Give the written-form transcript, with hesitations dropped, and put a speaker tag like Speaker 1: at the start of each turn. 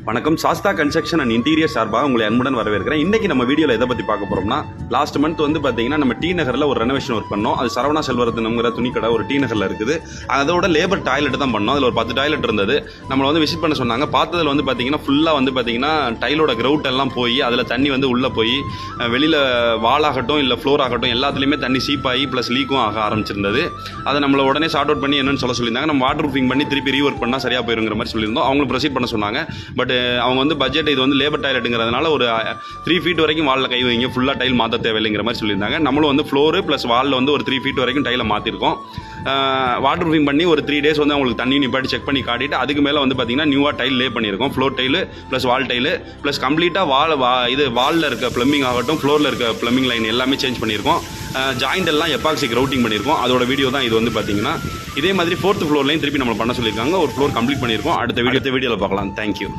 Speaker 1: வணக்கம். Sastha construction and interior சார்பாக உங்களை அன்புடன் வரவேற்கிறேன். இன்றைக்கி நம்ம வீடியோவில் எதை பற்றி பார்க்க போகிறோம்னா, லாஸ்ட் மந்த் வந்து பார்த்தீங்கன்னா நம்ம டி நகரில் ஒரு ரெனோவேஷன் ஒர்க் பண்ணோம். அது சரவணா செல்வரத்னங்கிற துணிக்கடை ஒரு டி நகரில் இருக்குது. அதோட லேபர் டாய்லெட் தான் பண்ணோம். அதில் ஒரு 10 டாய்லெட் இருந்தது. நம்மளை வந்து விசிட் பண்ண சொன்னாங்க. பார்த்ததில் வந்து பார்த்தீங்கன்னா ஃபுல்லாக வந்து பார்த்தீங்கன்னா டைலோட கிரவுட் எல்லாம் போய் அதில் தண்ணி வந்து உள்ளே போய் வெளியில் வாலாகட்டும் இல்லை ஃப்ளோர் ஆகட்டும் எல்லாத்துலேயுமே தண்ணி சீப்பாகி ப்ளஸ் லீக்கும் ஆக ஆரம்பிச்சிருந்தது. அதை நம்மளை உடனே சார்ட் அவுட் பண்ணி என்னன்னு சொல்லியிருந்தாங்க. நம்ம வாட்டர் ப்ரூஃபிங் பண்ணி திருப்பி ரீஒர்க் பண்ணால் சரியாக போயிருங்கிற மாதிரி சொல்லியிருந்தோம். அவங்களும் ப்ரொசீட் பண்ண சொன்னாங்க. பட் அவங்க வந்து பட்ஜெட் இது வந்து லேபர் டாய்லெட்டுங்கிறதுனால ஒரு 3 ஃபீட் வரைக்கும் வாலில் கை வைங்க, ஃபுல்லாக டைல் மாற்ற தேவையில்லைங்கிற மாதிரி சொல்லியிருந்தாங்க. நம்மளும் வந்து ஃப்ளோரு ப்ளஸ் வாலில் வந்து ஒரு 3 ஃபீட் வரைக்கும் டைலை மாற்றிருக்கோம். வாட்டர் ப்ரூஃபிங் பண்ணி ஒரு 3 டேஸ் வந்து அவங்களுக்கு தண்ணி நிப்பாட்டி செக் பண்ணி காட்டிட்டு அதுக்கு மேலே வந்து பார்த்தீங்கன்னா நியூவாக டைல் லே பண்ணியிருக்கோம். ஃப்ளோர் டைலு ப்ளஸ் வால் டைலு ப்ளஸ் கம்ப்ளீட்டாக இது வாலில் இருக்க ப்ளம்பிங் ஆகட்டும் ஃப்ளோரில் இருக்க ப்ளம்பிங் லைன் எல்லாமே சேஞ்ச் பண்ணியிருக்கோம். ஜாயிண்ட் எல்லாம் எப்பாக்சி கிரவுட்டிங் பண்ணியிருக்கோம். அதோட வீடியோ தான் இது வந்து பார்த்தீங்கன்னா. இதே மாதிரி 4th ஃப்ளோர்லையும் திருப்பி நம்ம பண்ண சொல்லியிருக்காங்க. ஒரு ஃப்ளோர் கம்ப்ளீட் பண்ணியிருக்கோம். அடுத்த வீடியோவில் பார்க்கலாம். தேங்க்யூ.